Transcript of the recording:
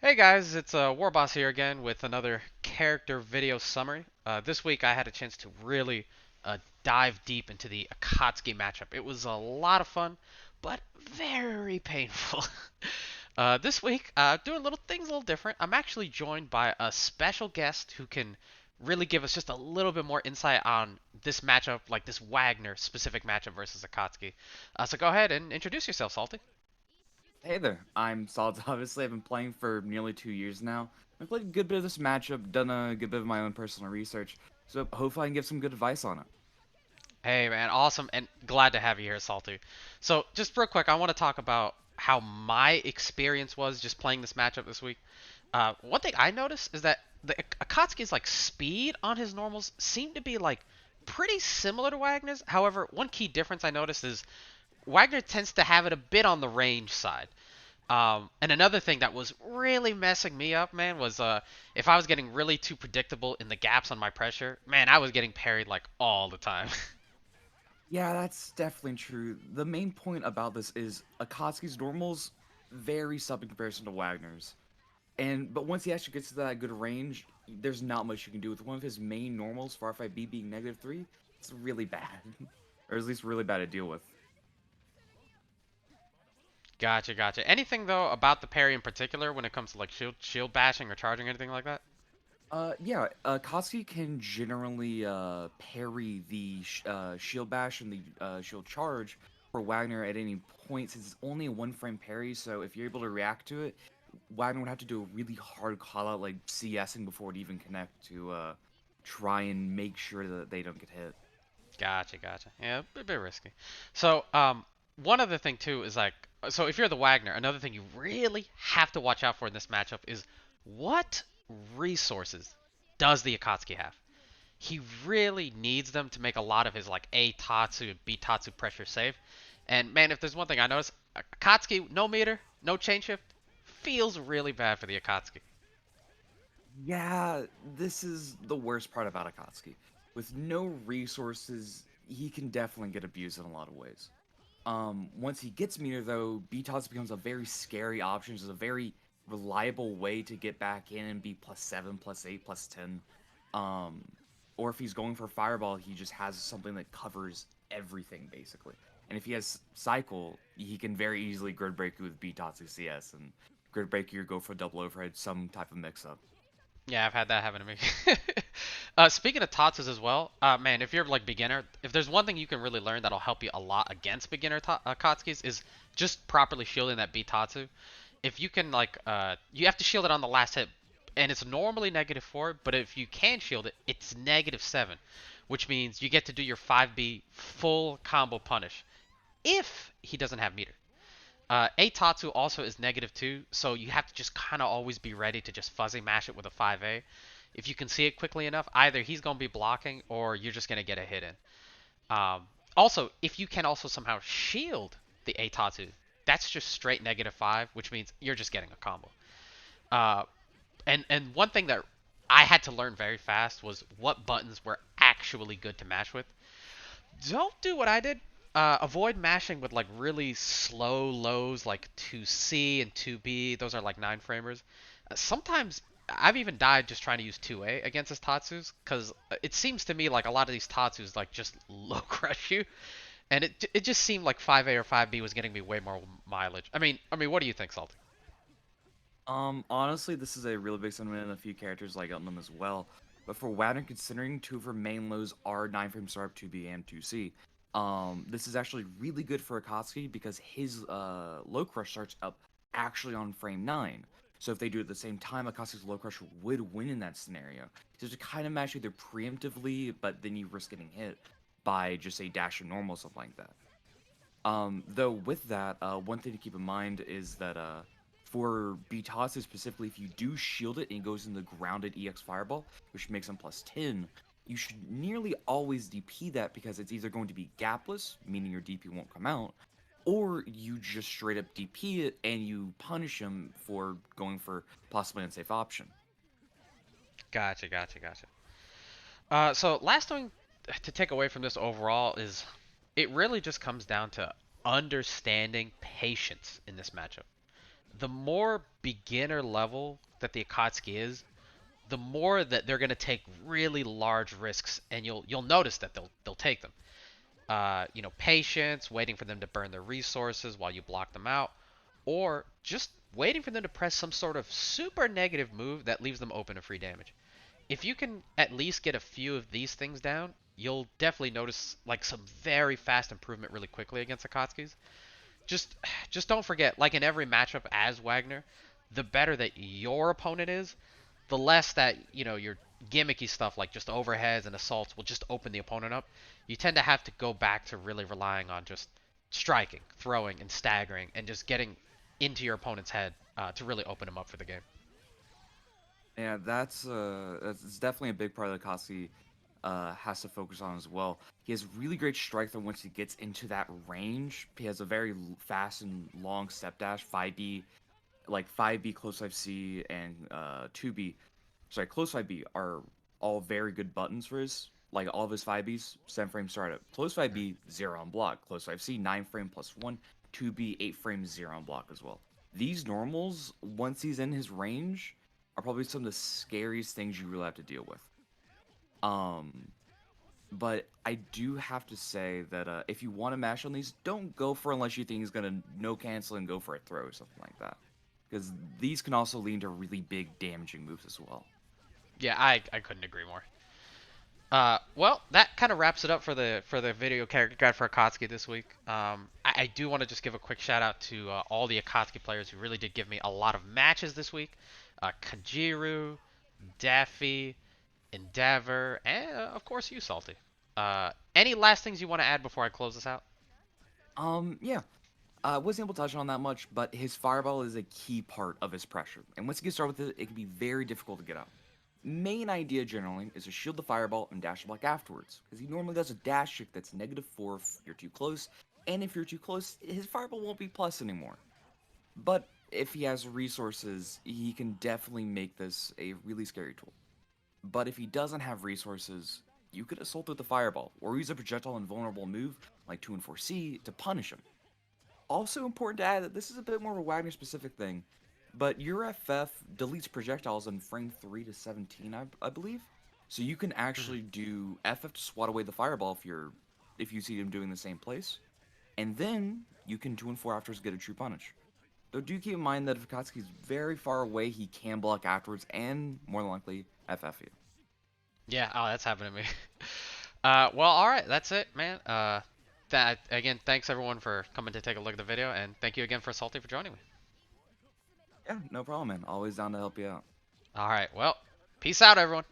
Hey guys, it's Warboss here again with another character video summary. This week I had a chance to really dive deep into the Akatsuki matchup. It was a lot of fun, but very painful. This week, doing little things a little different. I'm actually joined by a special guest who can really give us just a little bit more insight on this matchup, like this Wagner specific matchup versus Akatsuki. So go ahead and introduce yourself, Salty. Hey there, I'm Solids. Obviously, I've been playing for nearly 2 years now. I've played a good bit of this matchup, done a good bit of my own personal research, so hopefully I can give some good advice on it. Hey man, awesome and glad to have you here, Salty. So just real quick, I want to talk about how my experience was just playing this matchup this week. One thing I noticed is that the Akatsuki's like speed on his normals seem to be like pretty similar to Wagner's. However, one key difference I noticed is Wagner tends to have it a bit on the range side. And another thing that was really messing me up, man, was if I was getting really too predictable in the gaps on my pressure, man, I was getting parried like all the time. Yeah, that's definitely true. The main point about this is Akatsuki's normals vary sub in comparison to Wagner's. But once he actually gets to that good range, there's not much you can do with one of his main normals, for R5B being -3. It's really bad. Or at least really bad to deal with. Gotcha, gotcha. Anything though about the parry in particular when it comes to like shield bashing or charging anything like that? Yeah, Katsuki can generally parry the shield bash and the shield charge for Wagner at any point since it's only a one frame parry, so if you're able to react to it, Wagner would have to do a really hard call out like CSing before it even connect to try and make sure that they don't get hit. Gotcha, gotcha. Yeah, a bit risky. So, one other thing too is like, so if you're the Wagner, another thing you really have to watch out for in this matchup is what resources does the Akatsuki have? He really needs them to make a lot of his like A Tatsu and B Tatsu pressure safe. And man, if there's one thing I noticed, Akatsuki no meter, no chain shift, feels really bad for the Akatsuki. Yeah, this is the worst part about Akatsuki. With no resources, he can definitely get abused in a lot of ways. Once he gets meter though, BTOS becomes a very scary option. It's a very reliable way to get back in and be +7, +8, +10. Um, or if he's going for Fireball, he just has something that covers everything basically. And if he has Cycle, he can very easily grid break you with BTOTS CS and grid break you or go for double overhead, some type of mix up. Yeah, I've had that happen to me. Speaking of Tatsus as well, man, if you're like beginner, if there's one thing you can really learn that'll help you a lot against beginner Kotskis is just properly shielding that B Tatsu. If you can like, you have to shield it on the last hit, and it's normally -4, but if you can shield it, it's -7, which means you get to do your 5B full combo punish if he doesn't have meter. Tatsu also is -2, so you have to just kind of always be ready to just fuzzy mash it with a 5A. If you can see it quickly enough, either he's going to be blocking or you're just going to get a hit in. Also, if you can also somehow shield the Tatsu, that's just straight -5, which means you're just getting a combo. Uh, and one thing that I had to learn very fast was what buttons were actually good to mash with. Don't do what I did. Avoid mashing with like really slow lows like 2C and 2B. Those are like 9 framers. Sometimes I've even died just trying to use 2A against his Tatsus because it seems to me like a lot of these Tatsus like just low crush you, and it just seemed like 5A or 5B was getting me way more mileage. I mean, what do you think, Salty? Honestly, this is a really big sentiment in a few characters like them as well. But for Wagner, considering two of her main lows are 9 frame startup 2B and 2C, this is actually really good for Akatsuki because his low crush starts up actually on frame 9. So if they do it at the same time, Akatsuki's low crush would win in that scenario. So to kind of match either preemptively, but then you risk getting hit by just a dash or normal, something like that. Though with that, one thing to keep in mind is that for Bitosu specifically, if you do shield it and it goes in the grounded EX Fireball, which makes him +10, you should nearly always DP that because it's either going to be gapless, meaning your DP won't come out, or you just straight up DP it and you punish him for going for possibly unsafe option. Gotcha, gotcha, gotcha. So last thing to take away from this overall is it really just comes down to understanding patience in this matchup. the more beginner level that the Akatsuki is, the more that they're going to take really large risks, and you'll notice that they'll take them. Patience, waiting for them to burn their resources while you block them out, or just waiting for them to press some sort of super negative move that leaves them open to free damage. If you can at least get a few of these things down, you'll definitely notice like some very fast improvement really quickly against Akatsuki's. Just just don't forget, like in every matchup as Wagner, the better that your opponent is, the less that, your gimmicky stuff like just overheads and assaults will just open the opponent up. You tend to have to go back to really relying on just striking, throwing, and staggering, and just getting into your opponent's head to really open him up for the game. Yeah, that's definitely a big part of the Kasi has to focus on as well. He has really great strike that once he gets into that range, he has a very fast and long step dash, 5B, like 5B, close 5C, and 2B. Sorry, close 5B are all very good buttons for his. Like all of his 5Bs, 7 frame startup. Close 5B, 0 on block. Close 5C, 9 frame plus 1. 2B, 8 frame, 0 on block as well. These normals, once he's in his range, are probably some of the scariest things you really have to deal with. Um, but I do have to say that if you want to mash on these, don't go for unless you think he's gonna no cancel and go for a throw or something like that, because these can also lead to really big damaging moves as well. Yeah, I couldn't agree more. Well, that kind of wraps it up for the video character guide for Akatsuki this week. I do want to just give a quick shout out to all the Akatsuki players who really did give me a lot of matches this week. Kajiru, Daffy, Endeavor, and of course you, Salty. Any last things you want to add before I close this out? Yeah. Wasn't able to touch on that much, but his fireball is a key part of his pressure, and once you get started with it, it can be very difficult to get out. Main idea generally is to shield the fireball and dash the block afterwards, because he normally does a dash trick that's -4 if you're too close, and if you're too close, his fireball won't be plus anymore. But if he has resources, he can definitely make this a really scary tool. But if he doesn't have resources, you could assault with the fireball, or use a projectile invulnerable move like 2 and 4C to punish him. Also important to add that this is a bit more of a Wagner specific thing, but your FF deletes projectiles in frame 3 to 17, I believe. So you can Mhm. actually do FF to swat away the fireball if you see him doing the same place, and then you can 2 and 4 afterwards get a true punish. Though do keep in mind that if Akatsuki's very far away, he can block afterwards and more than likely FF you. Yeah, oh, that's happened to me. Well, all right, that's it, man. That again, thanks everyone for coming to take a look at the video, and thank you again for Salty for joining me. Yeah, no problem, man. Always down to help you out. All right, well, peace out, everyone.